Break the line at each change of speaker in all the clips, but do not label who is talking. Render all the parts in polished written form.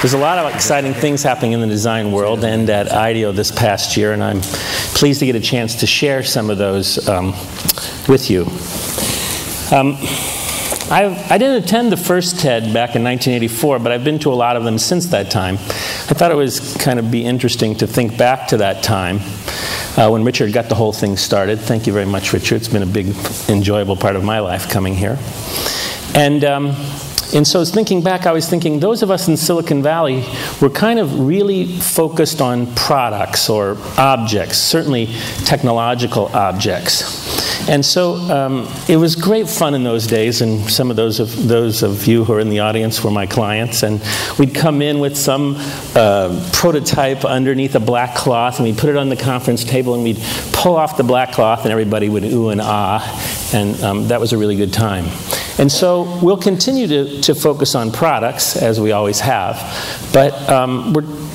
There's a lot of exciting things happening in the design world and at IDEO this past year, and I'm pleased to get a chance to share some of those with you. I didn't attend the first TED back in 1984, but I've been to a lot of them since that time. I thought it was kind of be interesting to think back to that time when Richard got the whole thing started. Thank you very much, Richard. It's been a big, enjoyable part of my life coming here. And so thinking back, I was thinking those of us in Silicon Valley were kind of really focused on products or objects, certainly technological objects. And so it was great fun in those days, and some of those of you who are in the audience were my clients, and we'd come in with some prototype underneath a black cloth, and we'd put it on the conference table, and we'd pull off the black cloth, and everybody would ooh and ah, and that was a really good time. And so we'll continue to focus on products, as we always have, but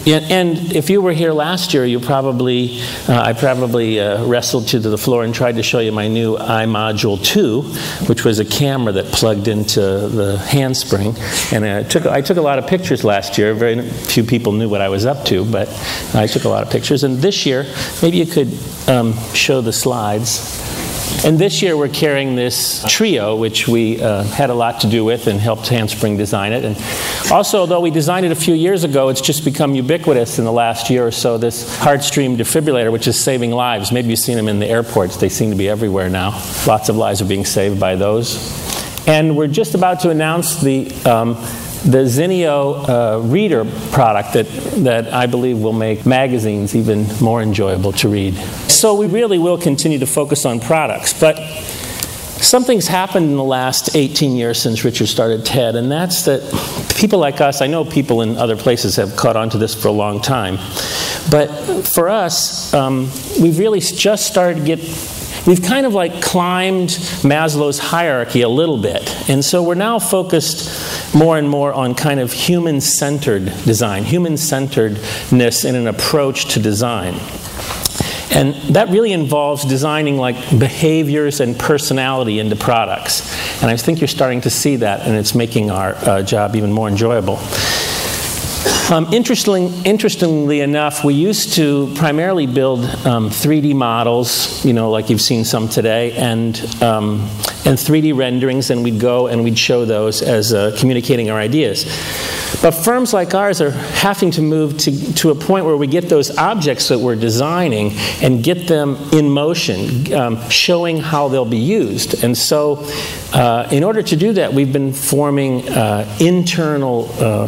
and if you were here last year, I probably wrestled you to the floor and tried to show you my new iModule 2, which was a camera that plugged into the handspring. And I took a lot of pictures last year. Very few people knew what I was up to, but I took a lot of pictures. And this year, maybe you could show the slides. And this year we're carrying this Trio, which we had a lot to do with and helped Handspring design it. And also, although we designed it a few years ago, it's just become ubiquitous in the last year or so, this heart-stream defibrillator, which is saving lives. Maybe you've seen them in the airports. They seem to be everywhere now. Lots of lives are being saved by those. And we're just about to announce the Zinio reader product that I believe will make magazines even more enjoyable to read. So we really will continue to focus on products, but something's happened in the last 18 years since Richard started TED, and that's that people like us, I know people in other places have caught on to this for a long time, but for us, we've really just started we've kind of like climbed Maslow's hierarchy a little bit. And so we're now focused more and more on kind of human-centered design, human-centeredness in an approach to design. And that really involves designing like behaviors and personality into products. And I think you're starting to see that, and it's making our job even more enjoyable. Interestingly enough, we used to primarily build 3D models, like you've seen some today, and 3D renderings, and we'd go and we'd show those as communicating our ideas. But firms like ours are having to move to a point where we get those objects that we're designing and get them in motion, showing how they'll be used. And so in order to do that, we've been forming internal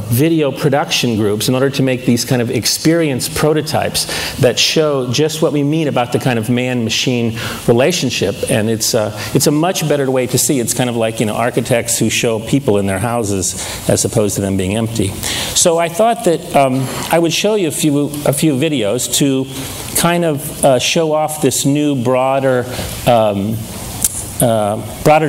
video production groups in order to make these kind of experience prototypes that show just what we mean about the kind of man-machine relationship. And it's a much better way to see. It's kind of like architects who show people in their houses as opposed to them being empty. So I thought that I would show you a few videos to kind of show off this new broader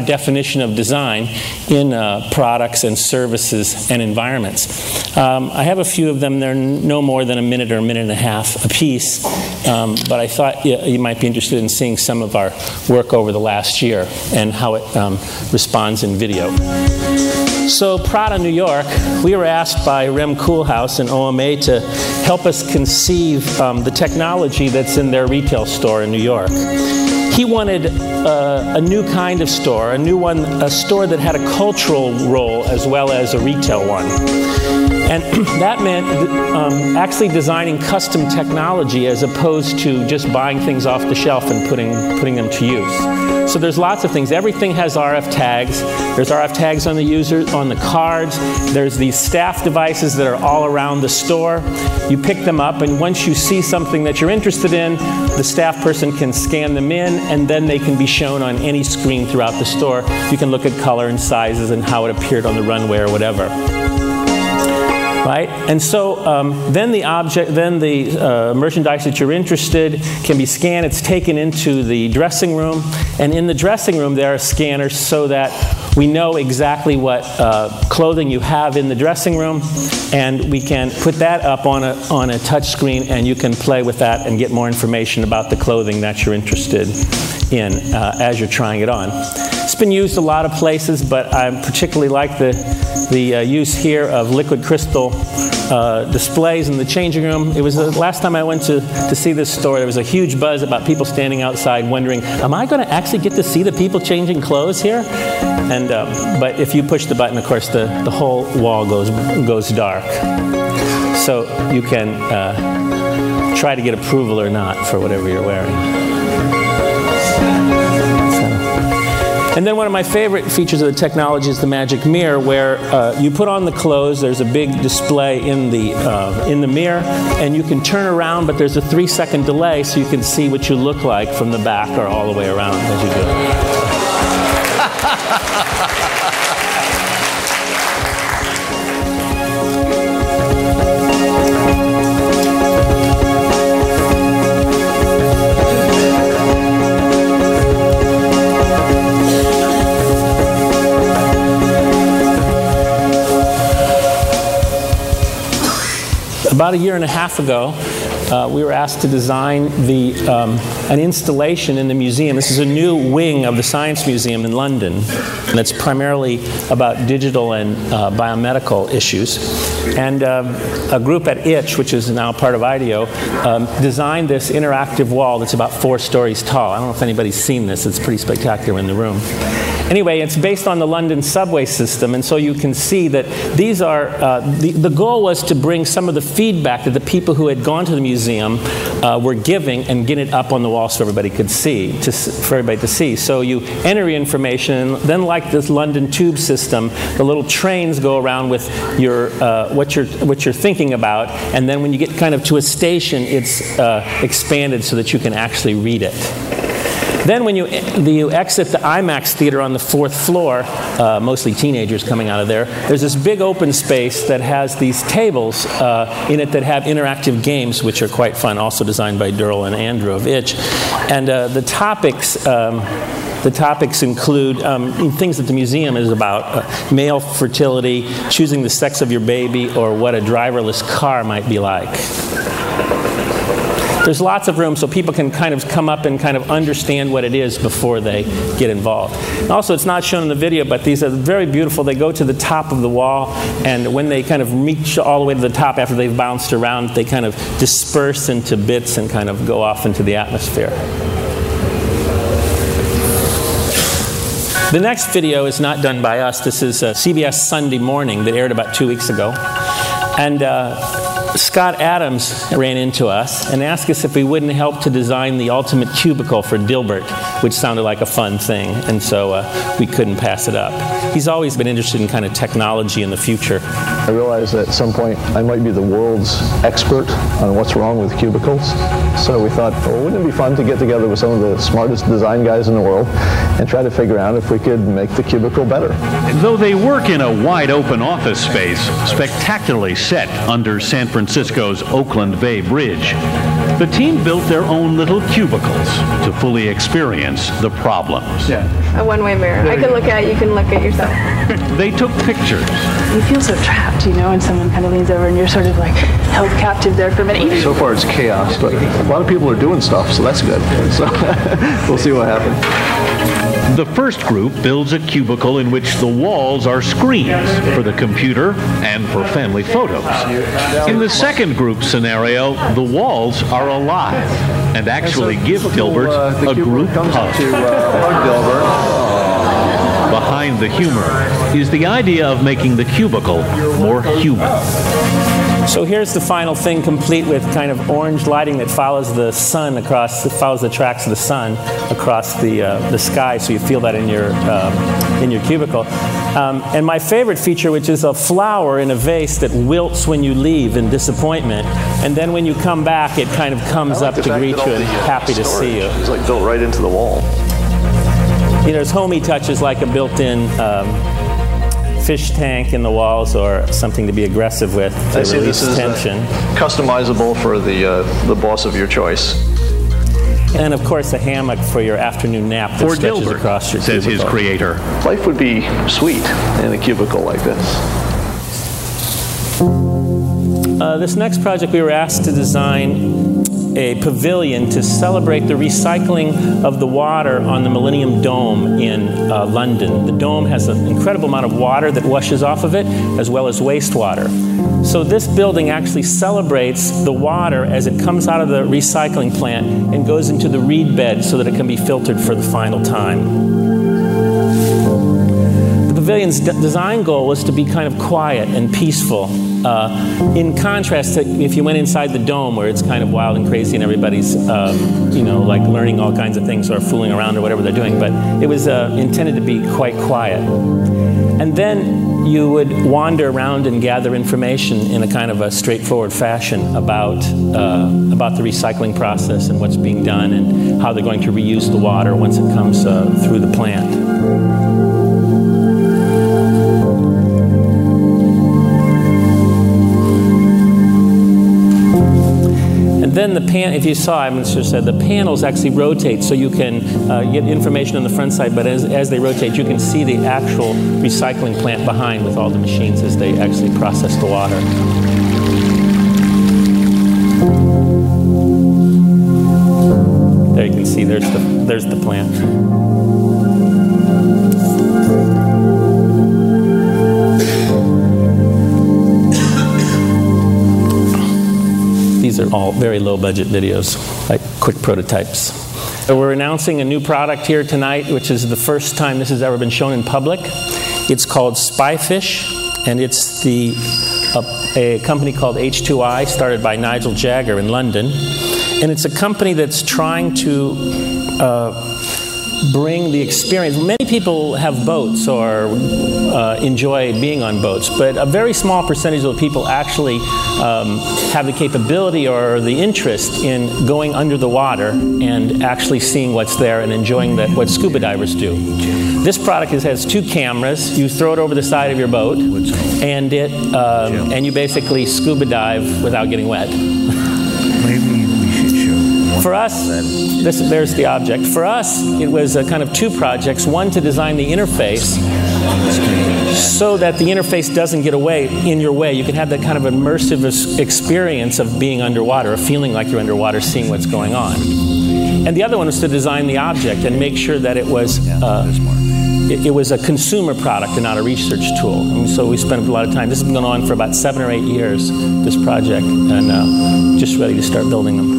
definition of design in products and services and environments. I have a few of them. They're no more than a minute or a minute and a half a piece, but I thought you might be interested in seeing some of our work over the last year and how it responds in video. So Prada, New York, we were asked by Rem Koolhaas and OMA to help us conceive the technology that's in their retail store in New York. He wanted a new kind of store, a store that had a cultural role as well as a retail one. And that meant actually designing custom technology as opposed to just buying things off the shelf and putting them to use. So there's lots of things. Everything has RF tags. There's RF tags on the user, on the cards. There's these staff devices that are all around the store. You pick them up, and once you see something that you're interested in, the staff person can scan them in, and then they can be shown on any screen throughout the store. You can look at color and sizes and how it appeared on the runway or whatever. Right? And so then the merchandise that you're interested can be scanned. It's taken into the dressing room. And in the dressing room, there are scanners so that we know exactly what clothing you have in the dressing room. And we can put that up on a touch screen, and you can play with that and get more information about the clothing that you're interested in as you're trying it on. It's been used a lot of places, but I particularly like the use here of liquid crystal displays in the changing room. It was the last time I went to see this store, there was a huge buzz about people standing outside wondering, am I going to actually get to see the people changing clothes here? And but if you push the button, of course, the whole wall goes dark. So you can try to get approval or not for whatever you're wearing. And then one of my favorite features of the technology is the magic mirror, where you put on the clothes, there's a big display in the mirror, and you can turn around, but there's a 3-second delay, so you can see what you look like from the back or all the way around as you do it. About a year and a half ago, we were asked to design an installation in the museum. This is a new wing of the Science Museum in London, and it's primarily about digital and biomedical issues. And a group at IDEO의, which is now part of IDEO, designed this interactive wall that's about 4 stories tall. I don't know if anybody's seen this. It's pretty spectacular in the room. Anyway, it's based on the London subway system, and so you can see that these are, the goal was to bring some of the feedback that the people who had gone to the museum were giving and get it up on the wall so everybody could see, for everybody to see. So you enter your information, and then like this London tube system, the little trains go around with your, what you're thinking about, and then when you get kind of to a station, it's expanded so that you can actually read it. Then when you exit the IMAX theater on the 4th floor, mostly teenagers coming out of there, there's this big open space that has these tables in it that have interactive games, which are quite fun, also designed by Durrell and Andrew of IDEO의. And the topics include things that the museum is about, male fertility, choosing the sex of your baby, or what a driverless car might be like. There's lots of room so people can kind of come up and kind of understand what it is before they get involved. And also, it's not shown in the video, but these are very beautiful. They go to the top of the wall, and when they kind of reach all the way to the top after they've bounced around, they kind of disperse into bits and kind of go off into the atmosphere. The next video is not done by us. This is CBS Sunday Morning that aired about 2 weeks ago. And Scott Adams ran into us and asked us if we wouldn't help to design the ultimate cubicle for Dilbert, which sounded like a fun thing, and so we couldn't pass it up. He's always been interested in kind of technology in the future.
I realized that at some point I might be the world's expert on what's wrong with cubicles. So we thought, well, wouldn't it be fun to get together with some of the smartest design guys in the world and try to figure out if we could make the cubicle better.
Though they work in a wide-open office space, spectacularly set under San Francisco's Oakland Bay Bridge, the team built their own little cubicles to fully experience the problems.
Yeah. A one-way mirror. I can look at it, you can look at yourself.
They took pictures.
You feel so trapped, you know, when someone kind of leans over and you're sort of like held captive there for a minute.
So far it's chaos, but a lot of people are doing stuff, so that's good. So we'll see what happens.
The first group builds a cubicle in which the walls are screens for the computer and for family photos. In the second group scenario, the walls are alive and actually give Dilbert a group hug. Behind the humor is the idea of making the cubicle more human.
So here's the final thing, complete with kind of orange lighting that follows the sun across, follows the tracks of the sun across the sky, so you feel that in your cubicle. And my favorite feature, which is a flower in a vase that wilts when you leave in disappointment, and then when you come back, it kind of comes up to greet you and happy to see you.
It's like built right into the wall.
You know, there's homey touches like a built-in fish tank in the walls or something to be aggressive with to release tension.
Customizable for the boss of your choice.
And of course a hammock for your afternoon nap that
for
stretches
Dilbert,
across your
says
cubicle.
His creator.
Life would be sweet in a cubicle like this.
This next project we were asked to design a pavilion to celebrate the recycling of the water on the Millennium Dome in London. The dome has an incredible amount of water that washes off of it, as well as wastewater. So this building actually celebrates the water as it comes out of the recycling plant and goes into the reed bed so that it can be filtered for the final time. The pavilion's design goal was to be kind of quiet and peaceful, in contrast to if you went inside the dome where it's kind of wild and crazy and everybody's, you know, like learning all kinds of things or fooling around or whatever they're doing. But it was intended to be quite quiet. And then you would wander around and gather information in a kind of a straightforward fashion about the recycling process and what's being done and how they're going to reuse the water once it comes through the plant. Then if you saw, I should have said, the panels actually rotate so you can get information on the front side, but as they rotate, you can see the actual recycling plant behind with all the machines as they actually process the water. There you can see, there's the plant. These are all very low-budget videos, like quick prototypes. So we're announcing a new product here tonight, which is the first time this has ever been shown in public. It's called Spyfish, and it's a company called H2I, started by Nigel Jagger in London. And it's a company that's trying to bring the experience. Many people have boats or enjoy being on boats, but a very small percentage of the people actually have the capability or the interest in going under the water and actually seeing what's there and enjoying what scuba divers do. This product has two cameras. You throw it over the side of your boat, and and you basically scuba dive without getting wet. For us, there's the object. For us, it was a kind of two projects. One, to design the interface so that the interface doesn't get in your way. You can have that kind of immersive experience of being underwater, of feeling like you're underwater, seeing what's going on. And the other one was to design the object and make sure that it was a consumer product and not a research tool. And so we spent a lot of time. This has been going on for about 7 or 8 years, this project, and just ready to start building them.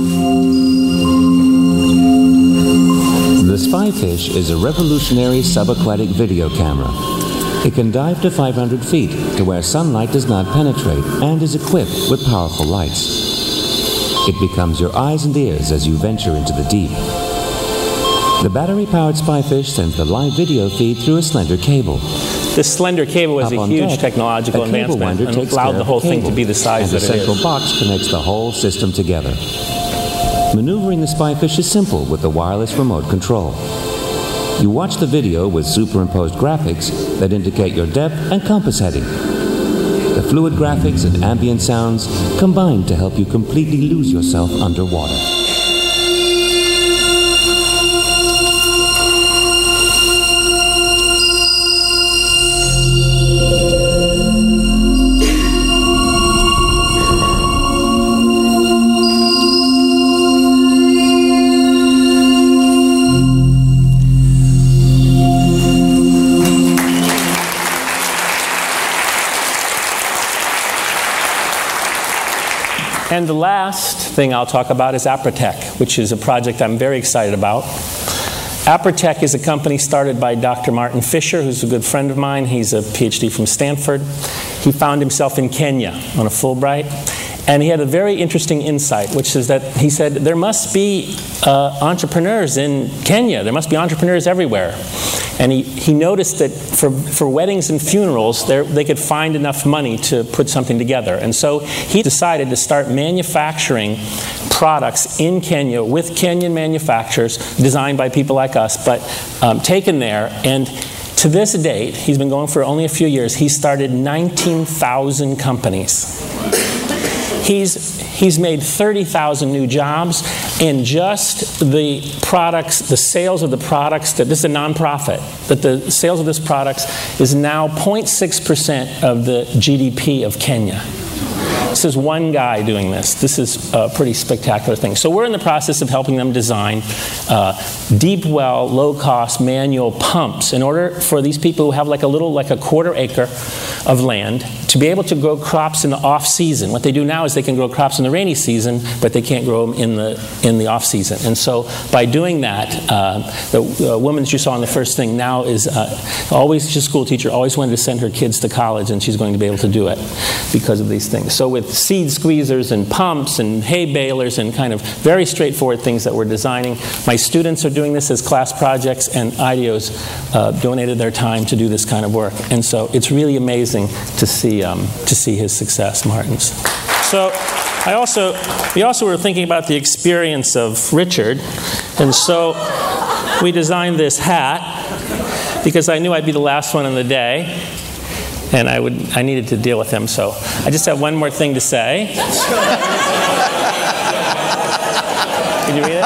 The Spyfish is a revolutionary subaquatic video camera. It can dive to 500 feet to where sunlight does not penetrate and is equipped with powerful lights. It becomes your eyes and ears as you venture into the deep. The battery-powered Spyfish sends the live video feed through a slender cable.
This slender cable was a huge technological advancement and allowed the whole thing to be the size that it is.
And a central box connects the whole system together. Maneuvering the Spyfish is simple with the wireless remote control. You watch the video with superimposed graphics that indicate your depth and compass heading. The fluid graphics and ambient sounds combine to help you completely lose yourself underwater.
And the last thing I'll talk about is Apritech, which is a project I'm very excited about. Apritech is a company started by Dr. Martin Fisher, who's a good friend of mine. He's a PhD from Stanford. He found himself in Kenya on a Fulbright. And he had a very interesting insight, which is that he said, there must be entrepreneurs in Kenya. There must be entrepreneurs everywhere. And he noticed that for weddings and funerals, they could find enough money to put something together. And so he decided to start manufacturing products in Kenya with Kenyan manufacturers, designed by people like us, but taken there. And to this date, he's been going for only a few years, he's started 19,000 companies. He's made 30,000 new jobs, and just the products, the sales of the products, this is a nonprofit, but the sales of this products is now 0.6% of the GDP of Kenya. This is one guy doing this. This is a pretty spectacular thing. So we're in the process of helping them design deep well, low-cost manual pumps in order for these people who have like a quarter acre of land to be able to grow crops in the off-season. What they do now is they can grow crops in the rainy season, but they can't grow them in the off-season. And so by doing that, the woman that you saw in the first thing now is she's a school teacher, always wanted to send her kids to college, and she's going to be able to do it because of these things. So with seed squeezers and pumps and hay balers and kind of very straightforward things that we're designing, my students are doing this as class projects, and IDEO's donated their time to do this kind of work. And so it's really amazing to see his success, Martin's. So we also were thinking about the experience of Richard, and so we designed this hat because I knew I'd be the last one in the day, and I needed to deal with him. So I just have one more thing to say. Can you read it?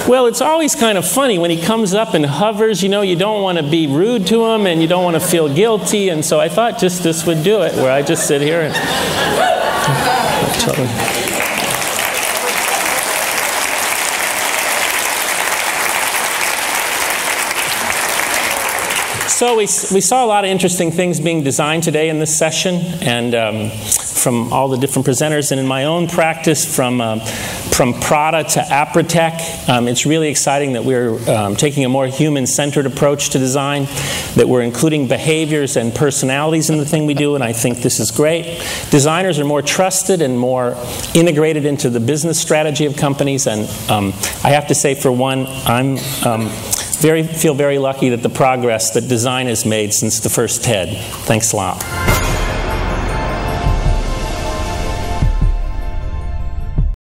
Well, it's always kind of funny when he comes up and hovers. You know, you don't want to be rude to him, and you don't want to feel guilty. And so I thought just this would do it, where I just sit here and. So we saw a lot of interesting things being designed today in this session, and from all the different presenters, and in my own practice from Prada to Apritech. It's really exciting that we're taking a more human-centered approach to design, that we're including behaviors and personalities in the thing we do, and I think this is great. Designers are more trusted and more integrated into the business strategy of companies, and I have to say, for one, I'm feel very lucky that the progress that design has made since the first TED. Thanks a lot.